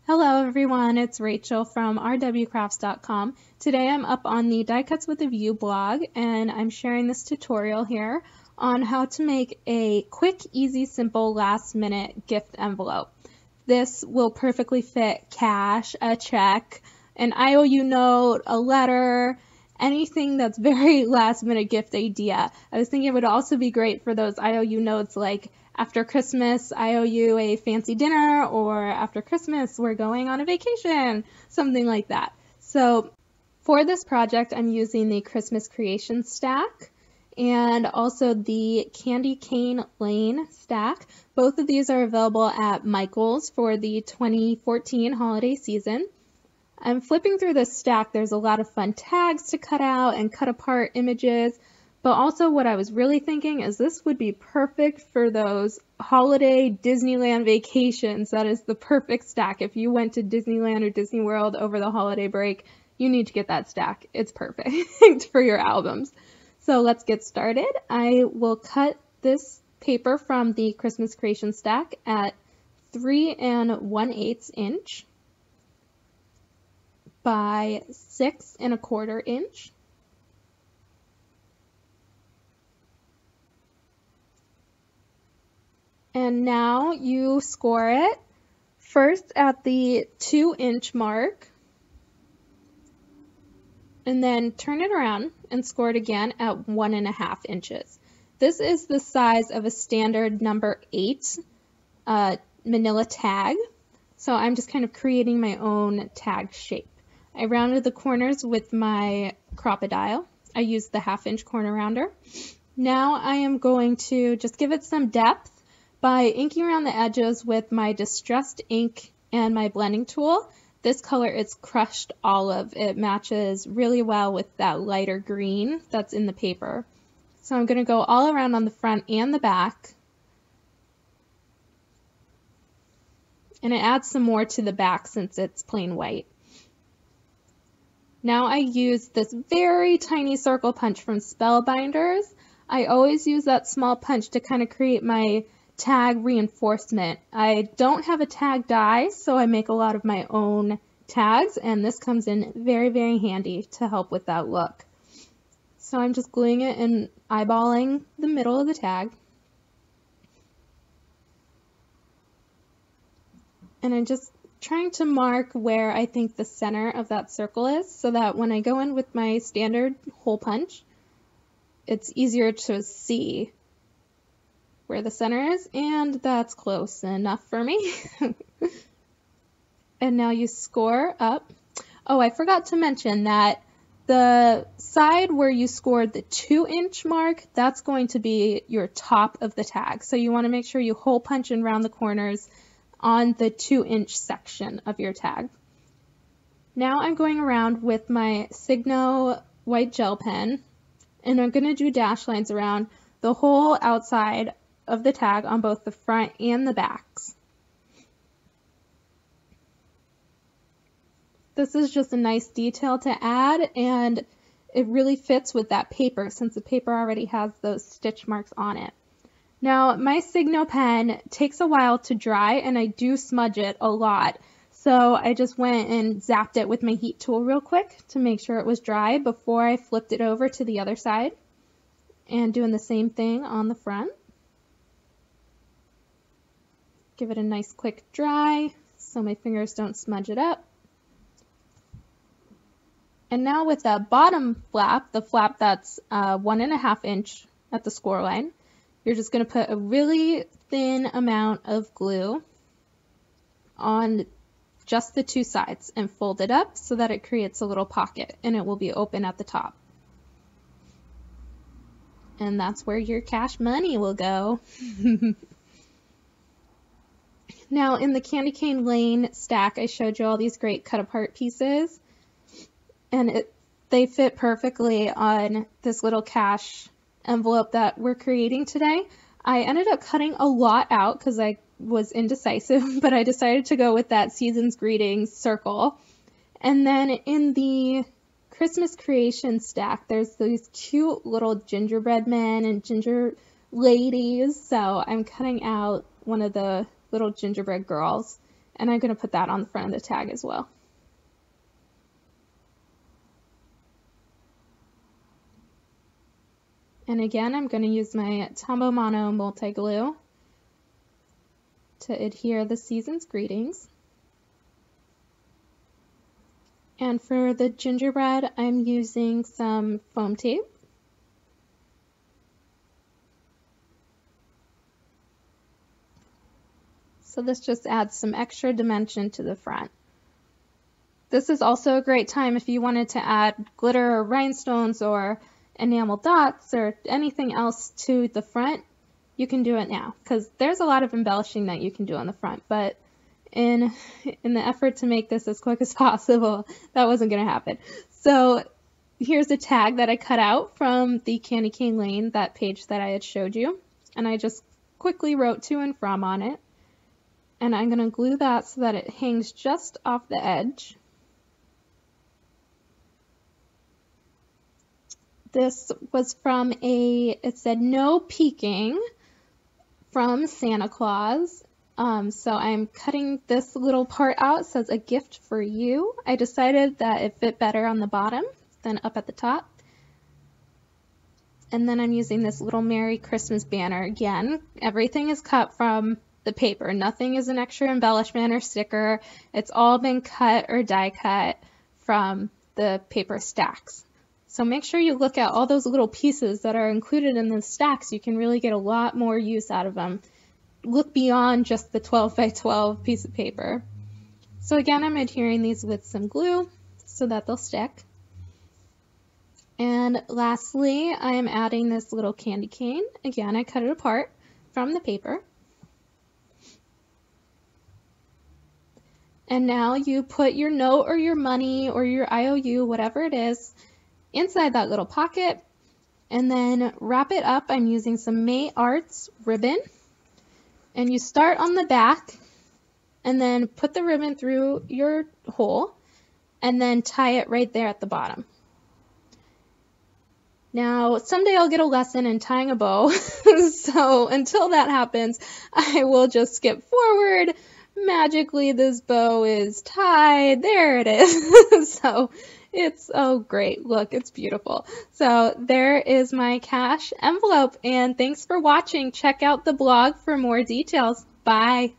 Hello everyone, it's Rachel from rwcrafts.com. Today I'm up on the Die Cuts with a View blog and I'm sharing this tutorial here on how to make a quick, easy, simple, last-minute gift envelope. This will perfectly fit cash, a check, an IOU note, a letter, anything that's very last-minute gift idea. I was thinking it would also be great for those IOU notes like after Christmas, I owe you a fancy dinner, or after Christmas, we're going on a vacation, something like that. So for this project, I'm using the Christmas Creation stack and also the Candy Cane Lane stack. Both of these are available at Michael's for the 2014 holiday season. I'm flipping through this stack. There's a lot of fun tags to cut out and cut apart images. But also what I was really thinking is this would be perfect for those holiday Disneyland vacations. That is the perfect stack. If you went to Disneyland or Disney World over the holiday break, you need to get that stack. It's perfect for your albums. So let's get started. I will cut this paper from the Christmas Creation stack at 3 1/8 inch by 6 1/4 inch. And now you score it first at the 2-inch mark and then turn it around and score it again at 1.5 inches. This is the size of a standard number 8 manila tag. So I'm just kind of creating my own tag shape. I rounded the corners with my crocodile. I used the 1/2-inch corner rounder. Now I am going to just give it some depth by inking around the edges with my distressed ink and my blending tool. This color is crushed olive. It matches really well with that lighter green that's in the paper. So I'm going to go all around on the front and the back. And it adds some more to the back since it's plain white. Now I use this very tiny circle punch from Spellbinders. I always use that small punch to kind of create my tag reinforcement. I don't have a tag die, so I make a lot of my own tags, and this comes in very, very handy to help with that look. So I'm just gluing it and eyeballing the middle of the tag. And I'm just trying to mark where I think the center of that circle is so that when I go in with my standard hole punch, it's easier to see where the center is, and that's close enough for me. And now you score up. Oh, I forgot to mention that the side where you scored the 2-inch mark, that's going to be your top of the tag. So you want to make sure you hole punch and round the corners on the 2-inch section of your tag. Now I'm going around with my Signo white gel pen, and I'm going to do dash lines around the whole outside of the tag on both the front and the backs. This is just a nice detail to add, and it really fits with that paper since the paper already has those stitch marks on it. Now my Signo pen takes a while to dry and I do smudge it a lot. So I just went and zapped it with my heat tool real quick to make sure it was dry before I flipped it over to the other side, and doing the same thing on the front. Give it a nice quick dry so my fingers don't smudge it up. And now with that bottom flap, the flap that's 1.5 inch at the score line, you're just going to put a really thin amount of glue on just the two sides and fold it up so that it creates a little pocket and it will be open at the top. And that's where your cash money will go. Now in the Candy Cane Lane stack, I showed you all these great cut apart pieces, and they fit perfectly on this little cash envelope that we're creating today. I ended up cutting a lot out because I was indecisive, but I decided to go with that Season's Greetings circle. And then in the Christmas Creation stack, there's these cute little gingerbread men and ginger ladies, so I'm cutting out one of the little gingerbread girls And I'm going to put that on the front of the tag as well. And again, I'm going to use my Tombow Mono multi-glue to adhere the season's greetings. And for the gingerbread, I'm using some foam tape. So this just adds some extra dimension to the front. This is also a great time if you wanted to add glitter or rhinestones or enamel dots or anything else to the front. You can do it now because there's a lot of embellishing that you can do on the front, but in the effort to make this as quick as possible, that wasn't going to happen. So here's a tag that I cut out from the Candy Cane Lane, that page that I had showed you, and I just quickly wrote to and from on it. And I'm going to glue that so that it hangs just off the edge. This was from it said no peeking from Santa Claus. So I'm cutting this little part out. It says a gift for you. I decided that it fit better on the bottom than up at the top. And then I'm using this little Merry Christmas banner. Again, everything is cut from the paper. Nothing is an extra embellishment or sticker. It's all been cut or die cut from the paper stacks. So make sure you look at all those little pieces that are included in the stacks. You can really get a lot more use out of them. Look beyond just the 12 by 12 piece of paper. So again, I'm adhering these with some glue so that they'll stick. And lastly, I am adding this little candy cane. Again, I cut it apart from the paper. And now you put your note or your money or your IOU, whatever it is, inside that little pocket, and then wrap it up. I'm using some May Arts ribbon, and you start on the back and then put the ribbon through your hole and then tie it right there at the bottom. Now, someday I'll get a lesson in tying a bow, so until that happens, I will just skip forward. Magically, this bow is tied. There it is. So it's, oh great, look, it's beautiful. So there is my cash envelope, and thanks for watching. Check out the blog for more details. Bye.